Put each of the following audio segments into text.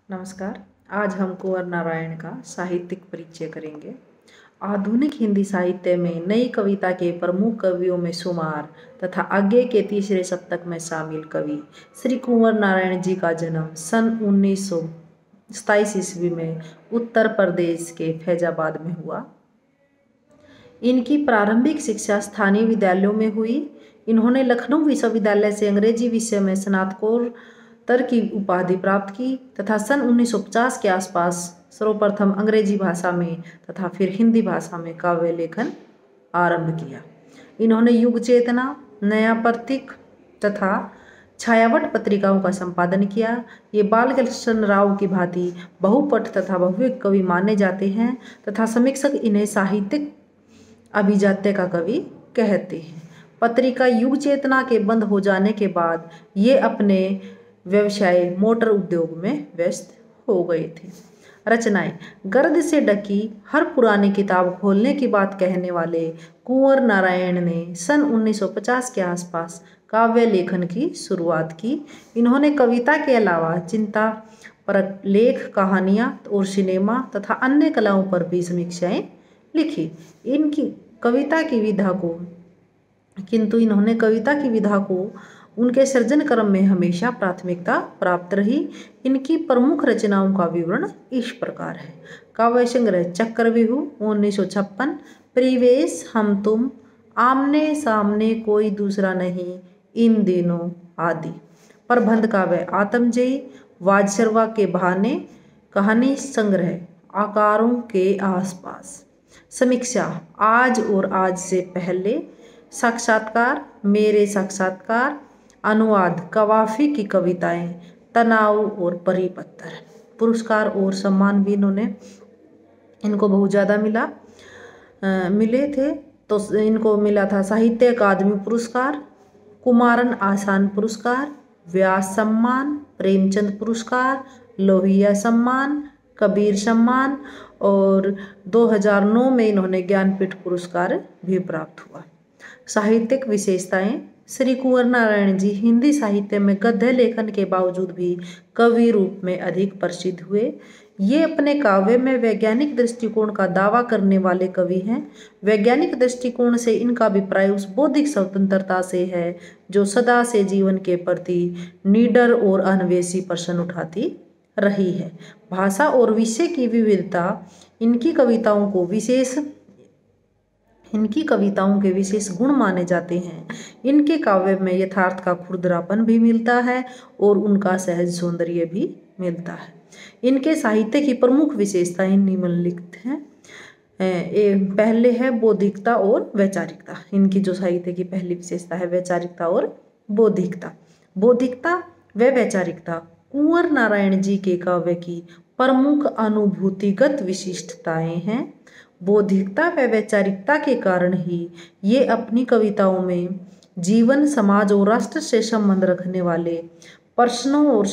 नमस्कार। आज हम कुंवर नारायण का साहित्यिक परिचय करेंगे। आधुनिक हिंदी साहित्य में नई कविता के प्रमुख कवियों में शुमार तथा आगे के तीसरे शतक में शामिल कवि श्री कुंवर नारायण जी का जन्म सन 1927 ईस्वी में उत्तर प्रदेश के फैजाबाद में हुआ। इनकी प्रारंभिक शिक्षा स्थानीय विद्यालयों में हुई। इन्होंने लखनऊ विश्वविद्यालय से अंग्रेजी विषय में स्नातकोत्तर की उपाधि प्राप्त की तथा सन 1950 के आसपास सर्वप्रथम अंग्रेजी भाषा में तथा फिर हिंदी भाषा में काव्य लेखन आरंभ किया। इन्होंने युग चेतना, नया प्रतीक तथा छायावट पत्रिकाओं का संपादन किया। ये बालकृष्ण राव की भांति बहुपठ तथा बहुव्यंग्य कवि माने जाते हैं तथा समीक्षक इन्हें साहित्यिक अभिजात्य का कवि कहते हैं। पत्रिका युग चेतना के बंद हो जाने के बाद ये अपने व्यवसाय मोटर उद्योग में व्यस्त हो गए थे। रचनाएं: गर्द से ढकी हर पुरानी किताब खोलने की बात कहने वाले कुंवर नारायण ने सन 1950 के आसपास काव्य लेखन की शुरुआत की। इन्होंने कविता के अलावा चिंता परक लेख, कहानियाँ और सिनेमा तथा अन्य कलाओं पर भी समीक्षाएं लिखी। इन्होंने कविता की विधा को उनके सृजन क्रम में हमेशा प्राथमिकता प्राप्त रही। इनकी प्रमुख रचनाओं का विवरण इस प्रकार है। काव्य संग्रह चक्रव्यूह 1956, परिवेश, हम तुम, आमने सामने कोई दूसरा नहीं, इन दिनों आदि। प्रबंध काव्य आत्मजयी, वाजसरवा के बहाने, कहानी संग्रह आकारों के आसपास। समीक्षा: आज और आज से पहले, साक्षात्कार, मेरे साक्षात्कार, अनुवाद, कवाफी की कविताएं, तनाव और परिपत्र। पुरस्कार और सम्मान भी इनको बहुत ज़्यादा मिले थे। तो इनको मिला था साहित्य अकादमी पुरस्कार, कुमारन आसान पुरस्कार, व्यास सम्मान, प्रेमचंद पुरस्कार, लोहिया सम्मान, कबीर सम्मान और 2009 में इन्होंने ज्ञानपीठ पुरस्कार भी प्राप्त हुआ। साहित्यिक विशेषताएं: श्री कुंवर नारायण जी हिंदी साहित्य में गद्य लेखन के बावजूद भी कवि रूप में अधिक प्रसिद्ध हुए। ये अपने काव्य में वैज्ञानिक दृष्टिकोण का दावा करने वाले कवि हैं। वैज्ञानिक दृष्टिकोण से इनका अभिप्राय उस बौद्धिक स्वतंत्रता से है जो सदा से जीवन के प्रति निडर और अन्वेषी प्रश्न उठाती रही है। भाषा और विषय की विविधता इनकी कविताओं के विशेष गुण माने जाते हैं। इनके काव्य में यथार्थ का खुरदरापन भी मिलता है और उनका सहज सौंदर्य भी मिलता है। इनके साहित्य की प्रमुख विशेषताएं निम्नलिखित हैं। पहले है बौद्धिकता और वैचारिकता। इनकी जो साहित्य की पहली विशेषता है वैचारिकता और बौद्धिकता। बौद्धिकता व वैचारिकता कुंवर नारायण जी के काव्य की प्रमुख अनुभूतिगत विशिष्टताएं हैं। बौद्धिकता व वैचारिकता के कारण ही ये अपनी कविताओं में जीवन, समाज और राष्ट्र से संबंध रखने वाले प्रश्नों और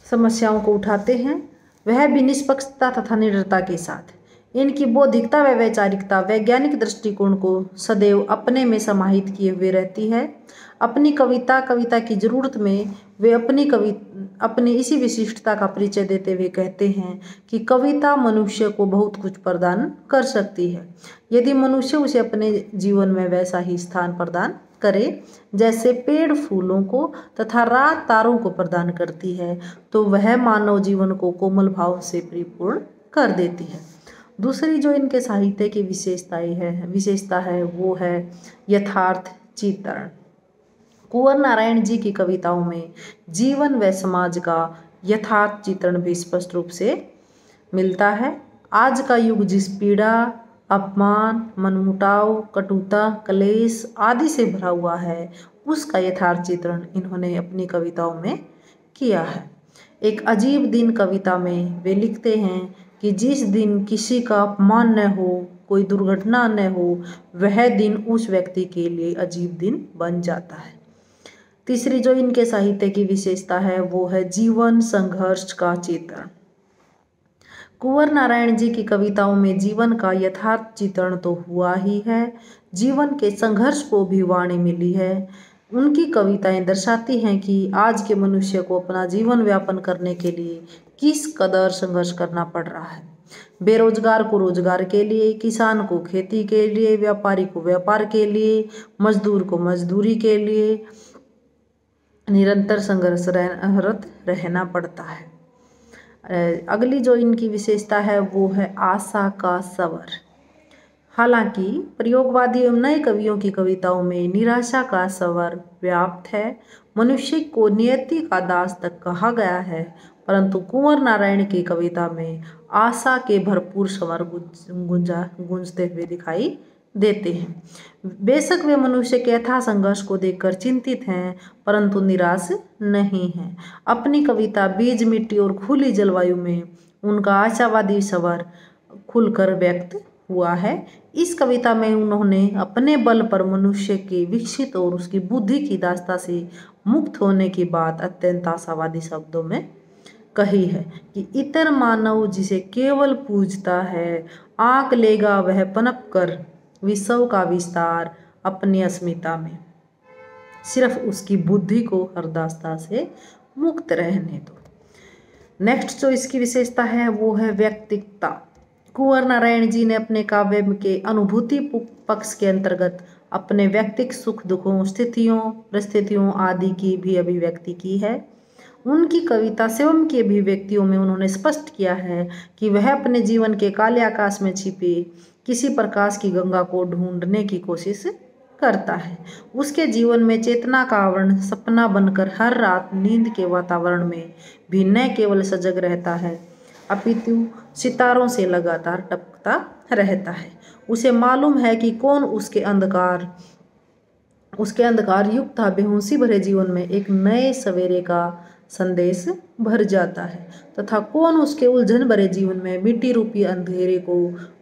समस्याओं को उठाते हैं, वह भी निष्पक्षता तथा निडरता के साथ। इनकी बौद्धिकता व वैचारिकता वैज्ञानिक दृष्टिकोण को सदैव अपने में समाहित किए हुए रहती है। अपनी कविता की जरूरत में वे अपनी इसी विशिष्टता का परिचय देते हुए कहते हैं कि कविता मनुष्य को बहुत कुछ प्रदान कर सकती है यदि मनुष्य उसे अपने जीवन में वैसा ही स्थान प्रदान करे जैसे पेड़ फूलों को तथा रात तारों को प्रदान करती है, तो वह मानव जीवन को कोमल भाव से परिपूर्ण कर देती है। दूसरी जो इनके साहित्य की विशेषता है वो है यथार्थ चित्रण। कुंवर नारायण जी की कविताओं में जीवन व समाज का यथार्थ चित्रण भी स्पष्ट रूप से मिलता है। आज का युग जिस पीड़ा, अपमान, मनमुटाव, कटुता, क्लेश आदि से भरा हुआ है, उसका यथार्थ चित्रण इन्होंने अपनी कविताओं में किया है। एक अजीब दिन कविता में वे लिखते हैं कि जिस दिन किसी का अपमान न हो, कोई दुर्घटना न हो, वह दिन उस व्यक्ति के लिए अजीब दिन बन जाता है। तीसरी जो इनके साहित्य की विशेषता है वो है जीवन संघर्ष का चित्रण। कुंवर नारायण जी की कविताओं में जीवन का यथार्थ चित्रण तो हुआ ही है, जीवन के संघर्ष को भी वाणी मिली है। उनकी कविताएं दर्शाती हैं कि आज के मनुष्य को अपना जीवन व्यापन करने के लिए किस कदर संघर्ष करना पड़ रहा है। बेरोजगार को रोजगार के लिए, किसान को खेती के लिए, व्यापारी को व्यापार के लिए, मजदूर को मजदूरी के लिए निरंतर संघर्षरत रहना पड़ता है। अगली जो इनकी विशेषता है वो है आशा का स्वर। हालांकि प्रयोगवादी एवं नए कवियों की कविताओं में निराशा का स्वर व्याप्त है। मनुष्य को नियति का दास तक कहा गया है, परंतु कुंवर नारायण की कविता में आशा के भरपूर स्वर गूंजते हुए दिखाई देते हैं। बेशक वे मनुष्य के यथा संघर्ष को देखकर चिंतित हैं, परंतु निराश नहीं हैं। अपनी कविता बीज मिट्टी और खुली जलवायु में उनका आशावादी स्वर खुलकर व्यक्त हुआ है। इस कविता में उन्होंने अपने बल पर मनुष्य के विकसित और उसकी बुद्धि की दास्ता से मुक्त होने की बात अत्यंत आशावादी शब्दों में कही है कि इतर मानव जिसे केवल पूजता है, आंक लेगा वह पनप कर विश्व का विस्तार अपनी अस्मिता में, सिर्फ उसकी बुद्धि को हर दास्ता से मुक्त रहने दो। नेक्स्ट जो इसकी विशेषता है वो है व्यक्तिकता। कुंवर नारायण जी ने अपने काव्य के अनुभूति पक्ष के अंतर्गत अपने व्यक्तिक सुख दुखों, स्थितियों, परिस्थितियों आदि की भी अभिव्यक्ति की है। उनकी कविता स्वयं की अभिव्यक्तियों में उन्होंने स्पष्ट किया है कि वह अपने जीवन के काले आकाश में छिपे किसी प्रकाश की गंगा को ढूंढने की कोशिश करता है। उसके जीवन में चेतना का आवरण सपना बनकर हर रात नींद के वातावरण में भी न केवल सजग रहता है, अपितु सितारों से लगातार टपकता रहता है। उसे मालूम है कि कौन उसके अंधकार युक्त बेहोशी भरे जीवन में एक नए सवेरे का संदेश भर जाता है, तथा कौन उसके उलझन भरे जीवन में मिट्टी रूपी अंधेरे को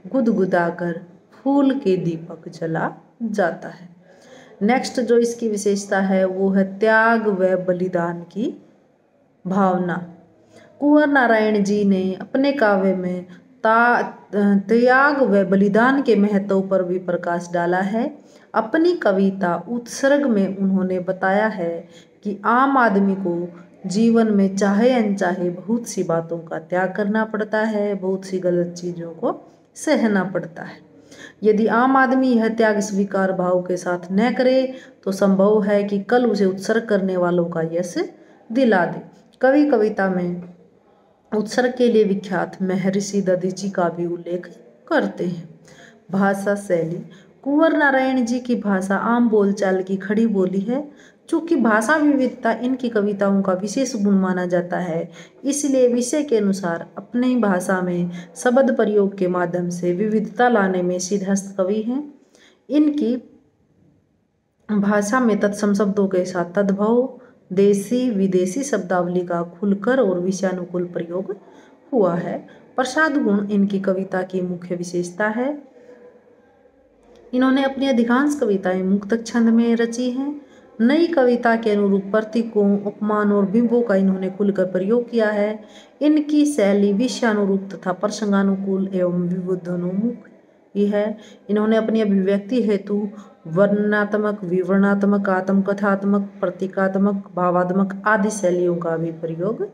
गुदगुदाकर फूल के दीपक जला जाता है। नेक्स्ट जो इसकी विशेषता है वो है त्याग व बलिदान की भावना। कुंवर नारायण जी ने अपने काव्य में त्याग व बलिदान के महत्व पर भी प्रकाश डाला है। अपनी कविता उत्सर्ग में उन्होंने बताया है कि आम आदमी को जीवन में चाहे अनचाहे बहुत सी बातों का त्याग करना पड़ता है, बहुत सी गलत चीज़ों को सहना पड़ता है। यदि आम आदमी यह त्याग स्वीकार भाव के साथ न करे तो संभव है कि कल उसे उत्सर्ग करने वालों का यश दिला दे। कवि कविता में उत्सर्ग के लिए विख्यात महर्षि दधीची का भी उल्लेख करते हैं। भाषा शैली। कुंवर नारायण जी की भाषा आम बोलचाल की खड़ी बोली है। चूंकि भाषा विविधता इनकी कविताओं का विशेष गुण माना जाता है, इसलिए विषय के अनुसार अपनी भाषा में शब्द प्रयोग के माध्यम से विविधता लाने में सिद्धहस्त कवि हैं। इनकी भाषा में तत्सम शब्दों के साथ तद्भव देशी विदेशी शब्दावली का खुलकर और विषयानुकूल प्रयोग हुआ है। प्रसाद गुण इनकी कविता की मुख्य विशेषता है। इन्होंने अपनी अधिकांश कविताएं मुक्तक छंद में रची हैं। नई कविता के अनुरूप प्रतीकों, उपमान और बिंबों का इन्होंने खुलकर प्रयोग किया है। इनकी शैली विषयानुरूप तथा प्रसंगानुकूल एवं विविधोन्मुख भी है। इन्होंने अपनी अभिव्यक्ति हेतु वर्णनात्मक, विवरणात्मक, आत्मकथात्मक, प्रतीकात्मक, भावात्मक आदि शैलियों का भी प्रयोग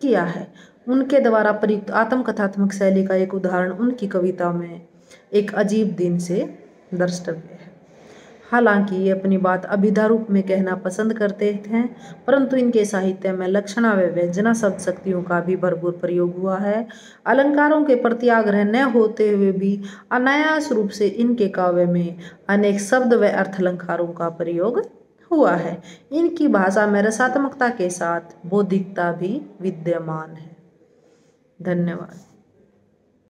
किया है। उनके द्वारा प्रयुक्त आत्मकथात्मक शैली का एक उदाहरण उनकी कविता में एक अजीब दिन से द्रष्टव्य है। हालांकि ये अपनी बात अभिधा रूप में कहना पसंद करते थे, परंतु इनके साहित्य में लक्षणा व व्यंजना शब्द शक्तियों का भी भरपूर प्रयोग हुआ है। अलंकारों के प्रति आग्रह न होते हुए भी अनायास रूप से इनके काव्य में अनेक शब्द व अर्थालंकारों का प्रयोग हुआ है। इनकी भाषा में रसात्मकता के साथ बौद्धिकता भी विद्यमान है। धन्यवाद।